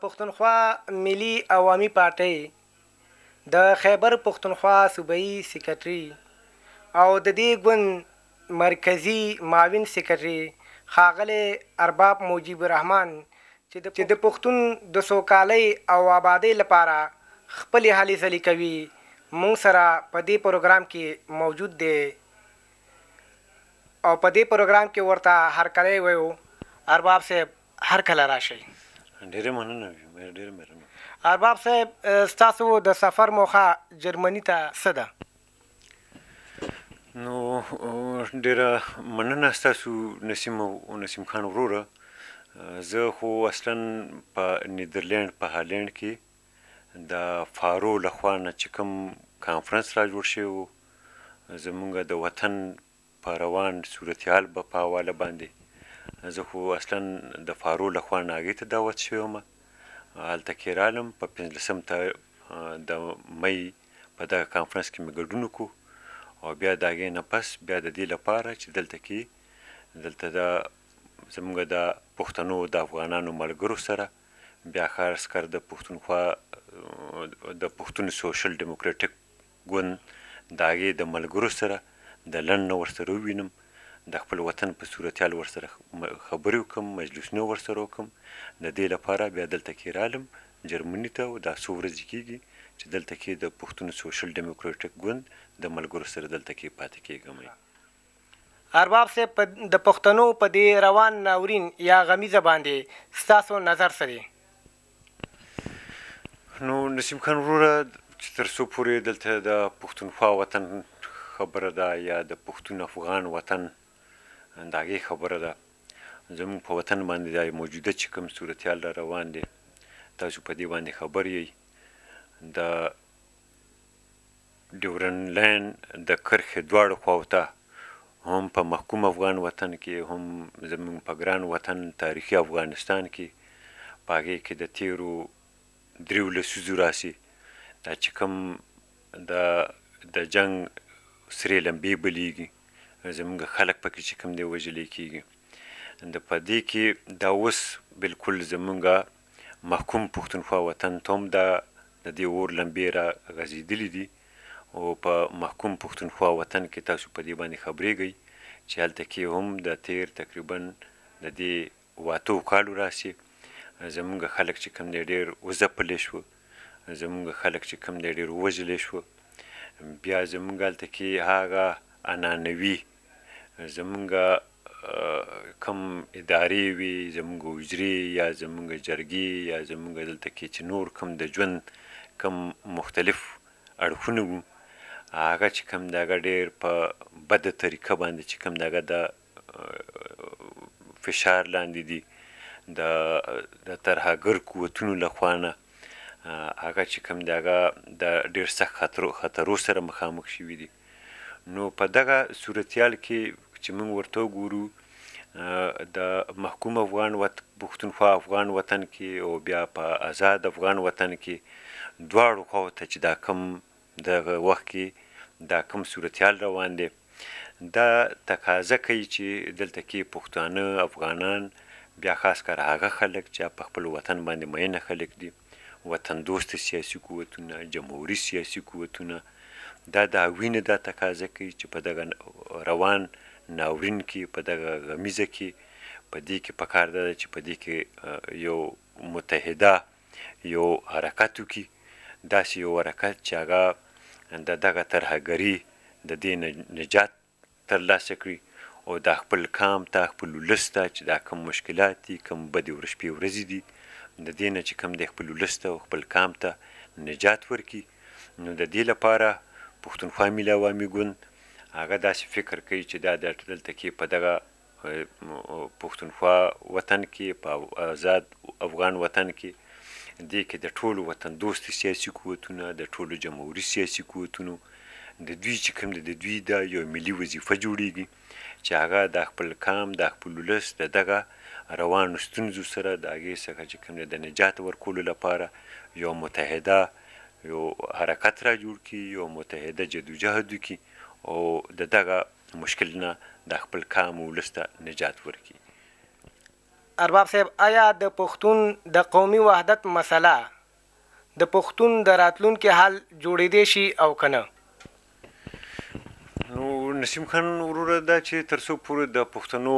پښتونخوا ملي عوامي پارټۍ د خیبر پښتونخوا صوبایي سکرټري او د دې ګوند مرکزي معاون سکرټري ښاغلی ارباب مجیب الرحمن چې د پښتون د سوکالۍ او آبادۍ لپاره خپلې هلې ځلې کوي مونږ سره په دې پروګرام کې موجود دی او په دې پروګرام کې ورته هرکلی ویو. ارباب صاحب هر کله راشئ. ډېره مننه ډېره مننه. ارباب صاحب ستاسو د سفر موخه جرمني ته څه ده؟ نو ډېره مننه ستاسو نسیم خان وروره. زه خو اصلا په نیدرلینډ په هالینډ کې د فارو لخوا نه چې کوم کانفرنس را جوړ شوی و زمونږ د وطن په روان صورتحال په حواله باندې، زه خو اصلا د فارو لخوا نه هغې ته دعوت شوی وم. هلته کې رالم په 15 د مۍ په دغه کانفرنس کې مې ګډون وکړو او بیا د هغې نه پس بیا د دې لپاره چې دلته د زموږ د پښتنو د افغانانو ملګرو سره بیا خاص کر د پښتونخوا د پښتون سوشل ډیموکراټیک ګوند د هغې د ملګرو سره د لنډ ورسره ووینم، د خپل وطن په صورتحال ورسره خبرې وکړم، مجلسونه ورسره وکړم. د دې لپاره بیا دلته کې رالم جرمني ته، دا څو ورځې کېږي چې دلته کې د پښتون سوشل ډیموکراټیک ګوند د ملګرو سره دلته کې پاتې کېږم. ارباب صاحب د پښتنو په دې روان ناورین یا غمیزه باندې ستاسو نظر څه دی؟ نو نسیم خان وروره چې تر څو پورې دلته د پښتونخوا وطن خبره ده یا د پښتون افغان وطن د هغې خبره ده، زموږ په وطن باندې دا موجوده چې کوم صورتحال را روان دی تاسو په دې باندې خبر یئ. د ډیورنډ لاین د کرښې دواړو خواو ته هم په محکوم افغان وطن کې هم زموږ په ګران وطن تاریخي افغانستان کې په هغې کې د تیرو 3 لسیزو راسي دا چې کوم د جنګ سرې لمبې بلیږي، زموږ خلک پکې چې کوم دی وژلی کېږي. د په دې کې دا اوس بلکل زموږ محکوم پښتونخوا وطن ته هم د دې اور لمبې را غځېدلي دي او په محکوم پښتونخوا وطن کې تاسو په دې باندې خبرېږئ چې هلته کې هم د تیر تقریبا د دې 8 کالو راسي زموږ خلک چې کوم دی ډېر وځپلی شو، زموږ خلک چې کوم دی ډېر ووژلی شو. بیا زموږ هلته کې هغه عنعنوي زموږ کوم ادارې وي، زموږ حجرې یا زموږ جرګې یا زموږ دلته کې چې نور کوم د ژوند کوم مختلف اړخونه وو هغه چې کوم د هغه ډېر په بده طریقه باندې چې کوم د هغه د فشار لاندې دي د ترهګر قوتونو لخوا نه هغه چې کوم د هغه د ډېر سخت خطرو سره مخامخ شوي دي. نو په دغه صورتحال کې چې موږ ورته وګورو د محکوم افغان پښتونخوا افغان وطن کې او بیا په آزاد افغان وطن کې دواړو خواو ته چې دا کوم دغه وخت کې دا کوم صورتحال روان دی دا تقاضا کوي چې دلته کې پښتانه افغانان بیا خاص کر هغه خلک چې په خپل وطن باندې مینه خلک دي، وطن دوست سیاسي قوتونه، جمهوري سیاسي قوتونه، دا د هغوی نه دا تقاضا کوي چې په دغه روان ناورین کې په دغه غمیزه کې په دې کې پکار ده چې په دې کې یو متحده یو حرکت وکړي، داسې یو حرکت چې هغه د دغه ترهګري د دې نجات ترلاسه کړي او دا خپل قام ته خپل ولس ته چې دا کوم مشکلات دي کوم بدې شپې ورځې دي د دې نه چې کوم دی خپل ولس ته او خپل قام ته نجات ورکړي. نو د دې لپاره پښتونخوا ملي عوامي ګوند هغه داسې فکر کوي چې دا دلته کې په دغه پښتونخوا وطن کې په آزاد افغان وطن کې دې کې د ټولو وطن دوست سیاسي قوتونه د ټولو جمهوري سیاسي قوتونو د دوی چې کوم د دوی د یو ملي وظیفه جوړیږي چې هغه د خپل قام د خپل ولس د دغه روانو ستونزو سره د هغې څخه چې کوم د نجات ورکولو لپاره یو متحده یو حرکت را جوړ کړي، یو متحده جدوجهد وکړي او د دغه مشکل نه د خپل قام او ولس ته نجات ورکړي. ارباب صاحب آیا د پښتون د قومي وحدت مسله د پښتون د راتلونکي حال جوړېدی شي او که نه؟ نو نسیم خان وروره دا چې تر څو پورې د پښتنو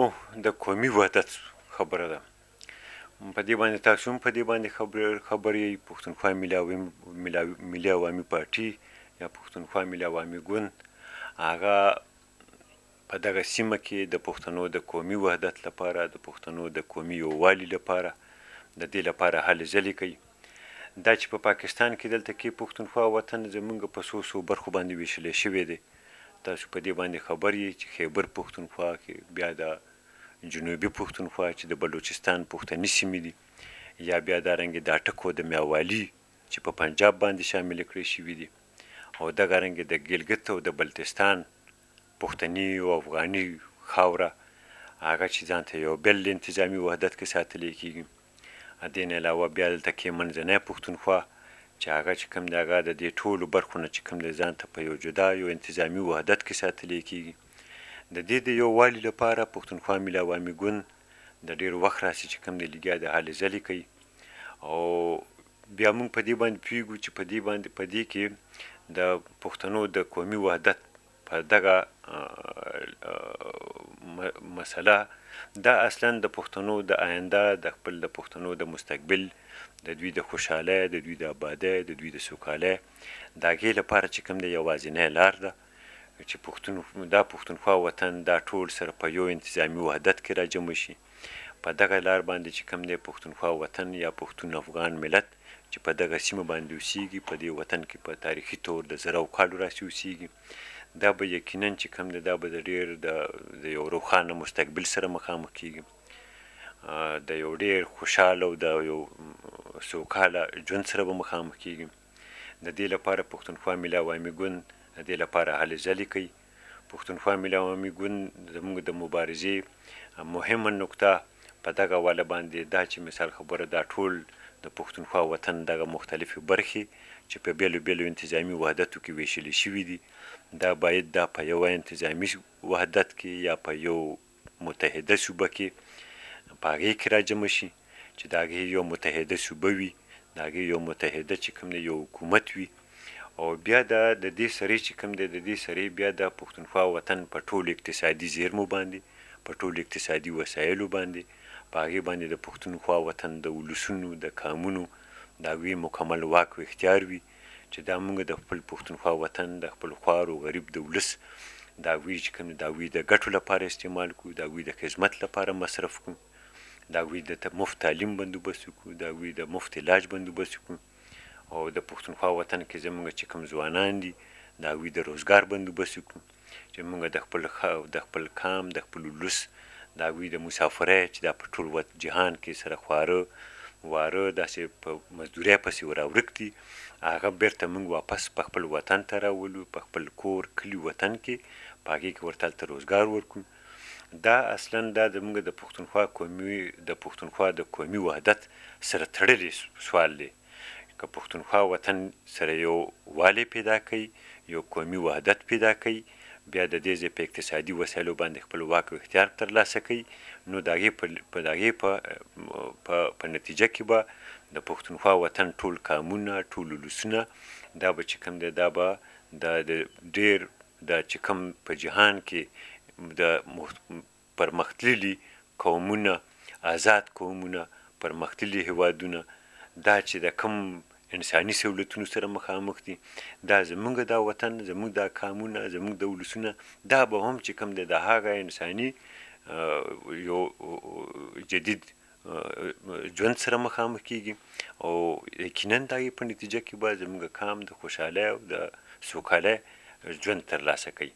د قومي وحدت خبره ده په دې باندې تاسو هم په دې باندې خبرې پښتونخوا ملي عوامي پارټي یا پښتونخوا ملي عوامي ګوند هغه په دغه سیمه کې د پښتنو د قومي وحدت لپاره د پښتنو د قومي یووالي لپاره د دې لپاره هلې ځلې کوي دا چې په پاکستان کې دلته کې پښتونخوا وطن زمونږ په څو برخو باندې ویشلی شوی دی تاسو په دې باندې خبر یې چې خیبر پښتونخوا کې بیا د جنوبي پښتونخوا چې د بلوچستان پښتني سیمې دي یا بیا دارنګې د اټکو د میاوالي چې په پنجاب باندې شامل کړی شوي دي او دغه رنګې د ګلګت او د بلتستان پښتني او افغاني خاوره هغه چې ځان ته یو بل انتظامي وحدت کې ساتلی کېږي د دې نه علاوه بیا دلته کې منځنی پښتونخوا چې هغه چې کوم دی هغه د دې ټولو برخو نه چې کوم دی ځان ته په یو جدا یو انتظامي وحدت کې ساتلی کېږي د دې د یووالي لپاره پښتونخوا ملي عوامي ګوند د ډېر وخت راسي چې کوم دی لګیا د هلې ځلې کوي او بیا موږ په دې باندې پوهېږو چې په دې کې د پښتنو د قومي وحدت په دغه مسله دا اصلا د پښتنو د آینده د خپل د پښتنو د مستقبل د دوی د خوشحالۍ د دوی د آبادۍ د دوی د سوکالۍ د هغې لپاره چې کوم دی یوازینی لار ده چې دا پښتونخوا وطن دا ټول سره په یو انتظامي وحدت کې راجمع شي په دغه لار باندې چې کوم دی پښتونخوا وطن یا پښتون افغان ملت چې په دغه سیمه باندې اوسیږي په دې وطن کې په تاریخي طور د زرو کالو راسي اوسیږي دا به یقینا چې کوم دی دا به د ډېر د یو روښانه مستقبل سره مخامخ کېږي د یو ډېر خوشحاله او د یو سوکاله ژوند سره به مخامخ کېږي د دې لپاره پښتونخوا ملي عوامي ګوند د دې لپاره هلې ځلې کوي پښتونخوا ملي عوامي ګوند زموږ د مبارزې مهمه نقطه په دغه واله باندې دا چې مثال خبره دا ټول د پښتونخوا وطن دغه مختلفې برخې چې په بیلو بیلو انتظامي وحدتو کې ویشلې شوي دي دا باید دا په یوه انتظامي وحدت کې یا په یو متحده صوبه کې په هغې کې راجمع شي چې د هغې یو متحده صوبه وي د هغې یو متحده چې کوم دی یو حکومت وي او بیا د دې سرې چې کوم دی د دې سرې بیا د پښتونخوا وطن په ټولو اقتصادي زیرمو باندې په ټولو اقتصادي وسایلو باندې په هغې باندې د پښتونخوا وطن د ولسونو د قامونو د هغوی مکمل واک و اختیار وي چې دا موږ د خپل پښتونخوا وطن د خپل خوار او غریب د ولس د هغوی چې کوم د هغوی د ګټو لپاره استعمال کړو د هغوی د خدمت لپاره مصرف کړو د هغوی د مفت تعلیم بندوبست وکړو د هغوی د مفت علاج بندوبست وکړو او د پښتونخوا وطن کې زموږ چې کوم ځوانان دي د هغوی د روزګار بندوبست وکړو چې موږ د خپل قام د خپل ولس د هغوی د مسافرۍ چې دا په ټول جهان کې سره خواره واره داسې په مزدورۍ پسې وراورک دي هغه بیرته موږ واپس په خپل وطن ته راولو په خپل کور کلي وطن کې په هغې کې ورته هلته روزګار ورکړو دا اصلا دا زموږ د پښتونخوا د قومي وحدت سره تړلی سوال دی که پښتونخوا وطن سره یو والی پیدا کوي یو قومي وحدت پیدا کوي بیا د دې ځای په اقتصادي وسایلو باندې خپل واک او اختیار ترلاسه کوي نو د هغې په نتیجه کې به د پښتونخوا وطن ټول قامونه ټول ولسونه دا به چې کوم دی دا به د ډېر د چې کوم په جهان کې د پرمختللي قومونه آزاد قومونه پرمختللي هیوادونه دا چې د کوم انساني سهولتونو سره مخامخ دي دا زموږ دا وطن زموږ دا قامونه زموږ د ولسونه دا به هم چې کوم دی د هغه انساني یو جدید ژوند سره مخامخ کېږي او یقینا د هغې په نتیجه کې به زموږ قام د خوشحالۍ او د سوکالۍ ژوند ترلاسه کوي